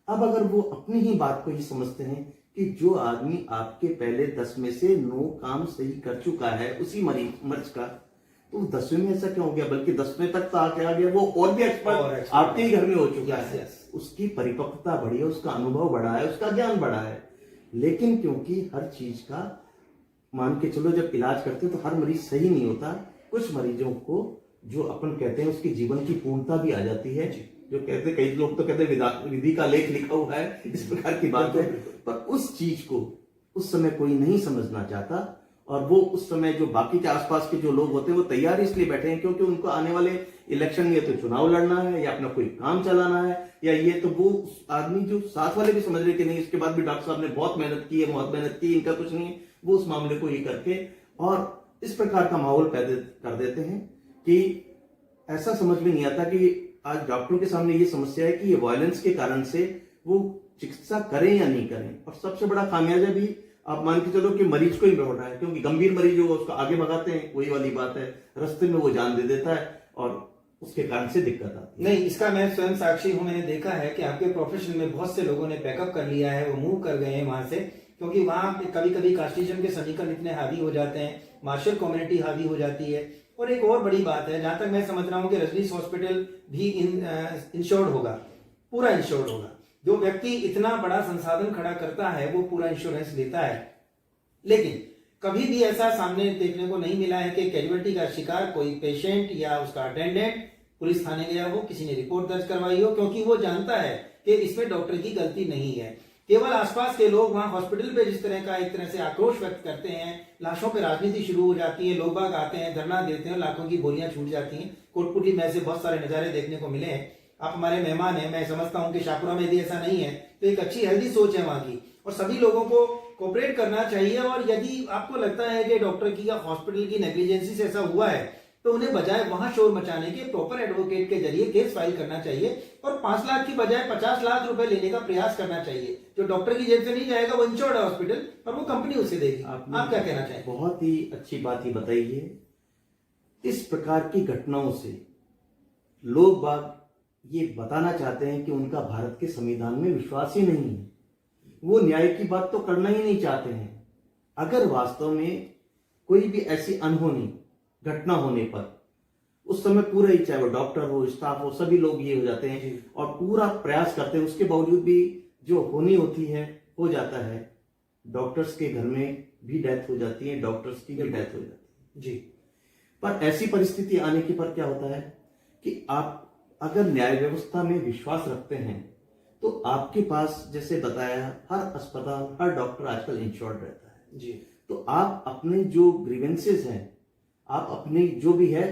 अब अगर वो अपनी ही बात को ही समझते हैं कि जो आदमी आपके पहले 10 में से 9 काम सही कर चुका है उसी मर्ज का, तो 10वें में ऐसा क्यों हो गया, बल्कि 10वें तक तो आके आ गया, वो और भी एक्सपर्ट आपके ही घर में हो चुका है। उसकी परिपक्वता बढ़ी है, उसका अनुभव बढ़ा है, उसका ज्ञान बढ़ा है। लेकिन क्योंकि हर चीज का मान के चलो, जब इलाज करते हैं तो हर मरीज सही नहीं होता, कुछ मरीजों को जो अपन कहते हैं उसकी जीवन की पूर्णता भी आ जाती है, जो कहते, कई लोग तो कहते हैं विधि का लेख लिखा हुआ है, इस प्रकार की बात है। पर उस चीज को उस समय कोई नहीं समझना चाहता, और वो उस समय जो बाकी के आसपास के जो लोग होते हैं वो तैयार इसलिए बैठे हैं क्योंकि उनको आने वाले इलेक्शन में तो चुनाव लड़ना है या अपना कोई काम चलाना है, या ये तो वो आदमी जो साथ वाले भी समझ रहे कि नहीं, इसके बाद भी डॉक्टर साहब ने बहुत मेहनत की है, बहुत मेहनत की, इनका कुछ नहीं, वो उस मामले को ये करके और इस प्रकार का माहौल पैदा कर देते हैं कि ऐसा समझ में नहीं आता कि आज डॉक्टरों के सामने ये समस्या है कि ये वायलेंस के कारण से वो चिकित्सा करें या नहीं करें। और सबसे बड़ा खामियाजा भी आप मान के चलो कि मरीज को ही बढ़ रहा है, क्योंकि गंभीर मरीज होगा उसको आगे भगाते हैं, वही वाली बात है, रास्ते में वो जान दे देता है और उसके कारण से दिक्कत आती है। नहीं, इसका मैं स्वयं साक्षी हूं, मैंने देखा है कि आपके प्रोफेशन में बहुत से लोगों ने बैकअप कर लिया है, वो मूव कर गए हैं वहां से, क्योंकि वहां कभी कभी कास्टिज्म के समीकरण इतने हावी हो जाते हैं, मार्शल कम्युनिटी हावी हो जाती है। और एक और बड़ी बात है, जहां तक मैं समझ रहा हूं कि रजनीश हॉस्पिटल भी इंश्योर्ड होगा, पूरा इंश्योर्ड होगा। जो व्यक्ति इतना बड़ा संसाधन खड़ा करता है वो पूरा इंश्योरेंस लेता है, लेकिन कभी भी ऐसा सामने देखने को नहीं मिला है कि कैजुअलिटी का शिकार कोई पेशेंट या उसका अटेंडेंट पुलिस थाने गया हो, किसी ने रिपोर्ट दर्ज करवाई हो, क्योंकि वो जानता है कि इसमें डॉक्टर की गलती नहीं है। केवल आसपास के लोग वहां हॉस्पिटल पे जिस तरह का एक तरह से आक्रोश व्यक्त करते हैं, लाशों पे राजनीति शुरू हो जाती है, लोग बाग आते हैं, धरना देते हैं, लाखों की बोलियां छूट जाती हैं। कोटपुतली में से बहुत सारे नजारे देखने को मिले हैं। आप हमारे मेहमान हैं, मैं समझता हूं कि शाहपुरा में भी ऐसा नहीं है, तो एक अच्छी हेल्दी सोच है वहां की, और सभी लोगों को कोऑपरेट करना चाहिए। और यदि आपको लगता है कि डॉक्टर की या हॉस्पिटल की नेग्लिजेंसी से ऐसा हुआ है, तो उन्हें बजाय वहां शोर मचाने के प्रॉपर एडवोकेट के जरिए केस फाइल करना चाहिए और 5 लाख की बजाय 50 लाख रुपए लेने का प्रयास करना चाहिए। जो डॉक्टर की जेब से नहीं जाएगा वो इंश्योर्ड है हॉस्पिटल और वो कंपनी उसे देगी। आप क्या कहना चाहेंगे? बहुत ही अच्छी बात ही बताई है। इस प्रकार की घटनाओं से लोग बाग ये बताना चाहते हैं कि उनका भारत के संविधान में विश्वास ही नहीं है, वो न्याय की बात तो करना ही नहीं चाहते हैं। अगर वास्तव में कोई भी ऐसी अनहोनी घटना होने पर उस समय पूरा ही, चाहे वो डॉक्टर हो, स्टाफ हो, सभी लोग ये हो जाते हैं और पूरा प्रयास करते हैं, उसके बावजूद भी जो होनी होती है हो जाता है। डॉक्टर्स के घर में भी डेथ हो जाती है, डॉक्टर्स की भी डेथ हो जाती है जी। पर ऐसी परिस्थिति आने के पर क्या होता है कि आप अगर न्याय व्यवस्था में विश्वास रखते हैं तो आपके पास, जैसे बताया, हर अस्पताल, हर डॉक्टर आजकल इंश्योर्ड रहता है जी। तो आप अपने जो ग्रीवेंसेस हैं, आप अपने जो भी है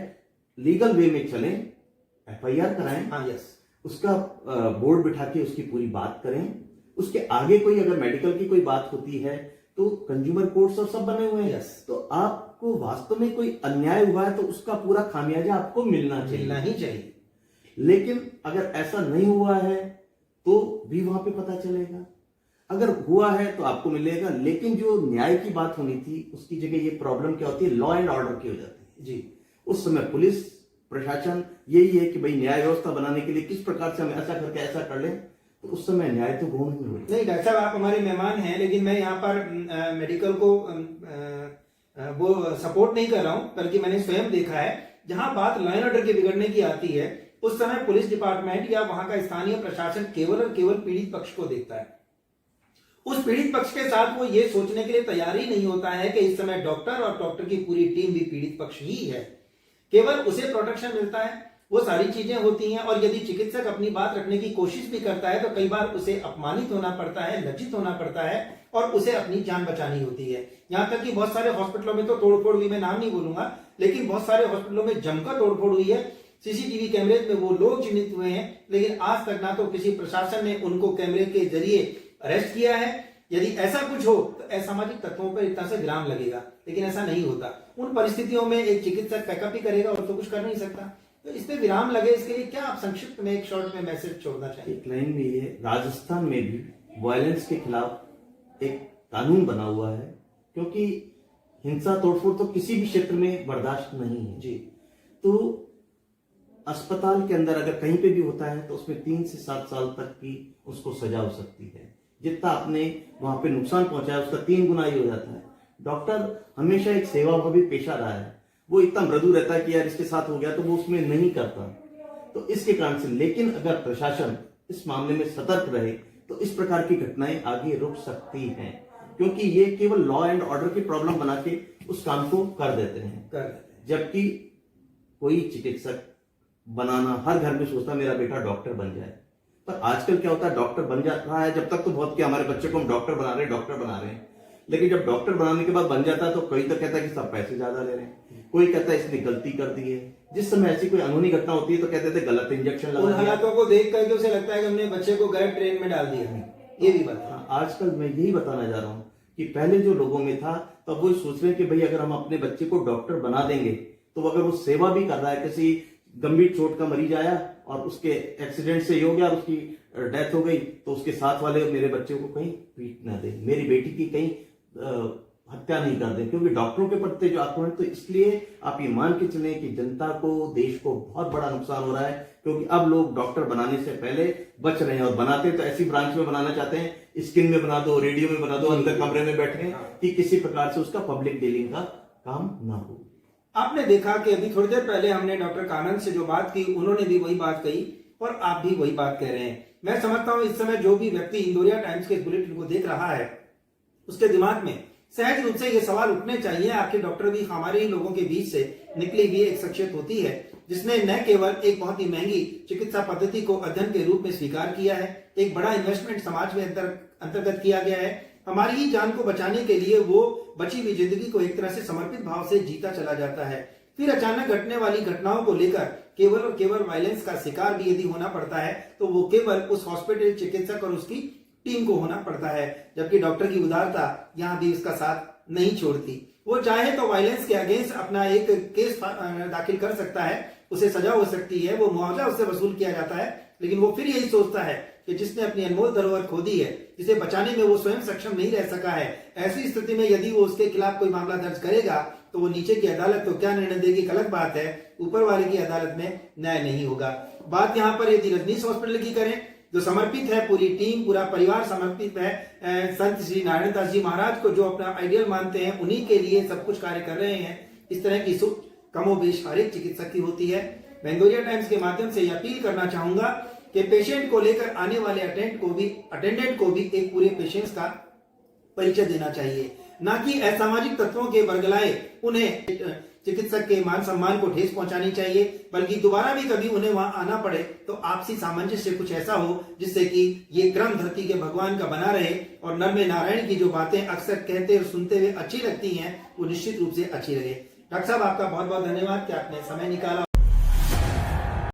लीगल वे में चलें, एफआईआर कराएं, हाँ, यस, उसका बोर्ड बिठा के उसकी पूरी बात करें। उसके आगे कोई अगर मेडिकल की कोई बात होती है तो कंज्यूमर कोर्ट्स और सब बने हुए हैं। यस। तो आपको वास्तव में कोई अन्याय हुआ है तो उसका पूरा खामियाजा आपको मिलना ही चाहिए। लेकिन अगर ऐसा नहीं हुआ है तो भी वहां पे पता चलेगा, अगर हुआ है तो आपको मिलेगा। लेकिन जो न्याय की बात होनी थी उसकी जगह ये प्रॉब्लम क्या होती है, लॉ एंड ऑर्डर की हो जाती है जी। उस समय पुलिस प्रशासन यही है कि भाई न्याय व्यवस्था बनाने के लिए किस प्रकार से हम ऐसा करके ऐसा कर लें, तो उस समय न्याय तो गौण ही हो। नहीं डॉक्टर साहब, आप हमारे मेहमान हैं, लेकिन मैं यहाँ पर मेडिकल को वो सपोर्ट नहीं कर रहा हूँ, बल्कि मैंने स्वयं देखा है जहां बात लॉ एंड ऑर्डर के बिगड़ने की आती है उस समय पुलिस डिपार्टमेंट या वहां का स्थानीय प्रशासन केवल और केवल पीड़ित पक्ष को देखता है। उस पीड़ित पक्ष के साथ वो ये सोचने के लिए तैयार ही नहीं होता है कि इस समय डॉक्टर और डॉक्टर की पूरी टीम भी पीड़ित पक्ष ही है, केवल उसे प्रोटेक्शन मिलता है, वो सारी चीजें होती हैं। और यदि चिकित्सक अपनी बात रखने की कोशिश भी करता है तो कई बार उसे अपमानित होना पड़ता है, लज्जित होना पड़ता है और उसे अपनी जान बचानी होती है। यहां तक कि बहुत सारे हॉस्पिटलों में तो तोड़फोड़ हुई, मैं नाम नहीं बोलूंगा, लेकिन बहुत सारे हॉस्पिटलों में जमकर तोड़फोड़ हुई है। सीसीटीवी कैमरे में वो लोग चिन्हित हुए हैं, लेकिन आज तक ना तो किसी प्रशासन ने उनको कैमरे के जरिए अरेस्ट किया है। यदि ऐसा कुछ हो तो असामाजिक तत्वों पर इतना सा विराम लगेगा, लेकिन ऐसा नहीं होता। उन परिस्थितियों में एक चिकित्सक पैकअप ही करेगा और तो कुछ कर नहीं सकता। तो इस पे विराम लगे, इसके लिए क्या आप संक्षिप्त में एक शॉर्ट में मैसेज छोड़ना चाहिए? एक लाइन में ये, राजस्थान में भी वायलेंस के खिलाफ एक कानून बना हुआ है, क्योंकि हिंसा तोड़फोड़ तो किसी भी क्षेत्र में बर्दाश्त नहीं है जी। तो अस्पताल के अंदर अगर कहीं पे भी होता है तो उसमें 3 से 7 साल तक की उसको सजा हो सकती है। जितना आपने वहां पे नुकसान पहुंचाया उसका 3 गुना ही हो जाता है। डॉक्टर हमेशा एक सेवाभावी पेशा रहा है, वो इतना मृदु रहता है कि यार इसके साथ हो गया तो वो उसमें नहीं करता। तो इसके कारण से, लेकिन अगर प्रशासन इस मामले में सतर्क रहे तो इस प्रकार की घटनाएं आगे रुक सकती हैं, क्योंकि ये केवल लॉ एंड ऑर्डर की प्रॉब्लम बना के उस काम को कर देते हैं। जबकि कोई चिकित्सक बनाना, हर घर में सोचता मेरा बेटा डॉक्टर बन जाए, पर आजकल क्या होता है, डॉक्टर बन जा रहा है जब तक तो बहुत, क्या हमारे बच्चे को हम डॉक्टर बना रहे हैं, लेकिन जब डॉक्टर बनाने के बाद बन जाता है तो कोई तो कहता है कि सब पैसे ज्यादा ले रहे हैं, कोई कहता है इसने गलती कर दी है। जिस समय ऐसी कोई अनहोनी घटना होती है तो कहते थे गलत इंजेक्शन लगा दिया। हालातों को देख करके उसे लगता है कि हमने बच्चे को गलत ट्रेन में डाल दिया। ये भी बात है। आजकल मैं यही बताना जा रहा हूँ कि पहले जो लोगों में था, तब वो सोच रहे हैं कि भाई अगर हम अपने बच्चे को डॉक्टर बना देंगे तो अगर वो सेवा भी कर रहा है, किसी गंभीर चोट का मरीज आया और उसके एक्सीडेंट से हो गया और उसकी डेथ हो गई, तो उसके साथ वाले मेरे बच्चे को कहीं पीट ना दे, मेरी बेटी की कहीं हत्या नहीं कर दे, क्योंकि डॉक्टरों के प्रति जो आक्रोश। तो इसलिए आप ये मान के चलें कि जनता को, देश को बहुत बड़ा नुकसान हो रहा है, क्योंकि अब लोग डॉक्टर बनाने से पहले बच रहे हैं, और बनाते तो ऐसी ब्रांच में बनाना चाहते हैं, स्किन में बना दो, रेडियो में बना दो, अंदर कमरे में बैठे कि किसी प्रकार से उसका पब्लिक डीलिंग का काम ना हो। आपने देखा कि अभी थोड़ी देर पहले हमने डॉक्टर कानन से जो बात की, उन्होंने भी वही बात कही और आप भी वही बात कह रहे हैं। मैं समझता हूं इस समय जो भी व्यक्ति इंदौरिया टाइम्स के बुलेटिन को देख रहा है, उसके दिमाग में सहज रूप से ये सवाल उठने चाहिए, आखिर डॉक्टर भी हमारे ही लोगों के बीच से निकली हुई एक शख्सियत होती है जिसने न केवल एक बहुत ही महंगी चिकित्सा पद्धति को अध्ययन के रूप में स्वीकार किया है, एक बड़ा इन्वेस्टमेंट समाज में अंतर्गत किया गया है। हमारी ही जान को बचाने के लिए वो बची हुई जिंदगी को एक तरह से समर्पित भाव से जीता चला जाता है। फिर अचानक घटने वाली घटनाओं को लेकर केवल और केवल वायलेंस का शिकार भी यदि होना पड़ता है तो वो केवल उस हॉस्पिटल चिकित्सक और उसकी टीम को होना पड़ता है, जबकि डॉक्टर की उदारता यहाँ भी उसका साथ नहीं छोड़ती। वो चाहे तो वायलेंस के अगेंस्ट अपना एक केस दाखिल कर सकता है, उसे सजा हो सकती है, वो मुआवजा उससे वसूल किया जाता है, लेकिन वो फिर यही सोचता है कि जिसने अपनी अनमोल धरोहर खो दी है, जिसे बचाने में वो स्वयं सक्षम नहीं रह सका है, ऐसी स्थिति में यदि वो उसके खिलाफ कोई मामला दर्ज करेगा तो वो नीचे की अदालत तो क्या निर्णय देगी, गलत बात है, ऊपर वाले की अदालत में न्याय नहीं होगा। बात यहाँ पर यदि रजनीश हॉस्पिटल की करें जो समर्पित है, पूरी टीम पूरा परिवार समर्पित है संत श्री नारायण दास जी महाराज को, जो अपना आइडियल मानते हैं, उन्हीं के लिए सब कुछ कार्य कर रहे हैं। इस तरह की सोच कमोबेश हर एक चिकित्सक की होती है। मैं इंदौरिया टाइम्स के माध्यम से यह अपील करना चाहूंगा कि पेशेंट को लेकर आने वाले अटेंडेंट को भी एक पूरे पेशेंट्स का परिचय देना चाहिए, ना कि असामाजिक तत्वों के बरगलाए उन्हें चिकित्सक के मान सम्मान को ठेस पहुंचानी चाहिए, बल्कि दोबारा भी कभी उन्हें वहां आना पड़े तो आपसी सामंजस्य कुछ ऐसा हो जिससे कि ये क्रम धरती के भगवान का बना रहे और नर में नारायण की जो बातें अक्सर कहते और सुनते हुए अच्छी लगती हैं वो निश्चित रूप से अच्छी लगे। डॉक्टर साहब, आपका बहुत बहुत धन्यवाद कि आपने समय निकाला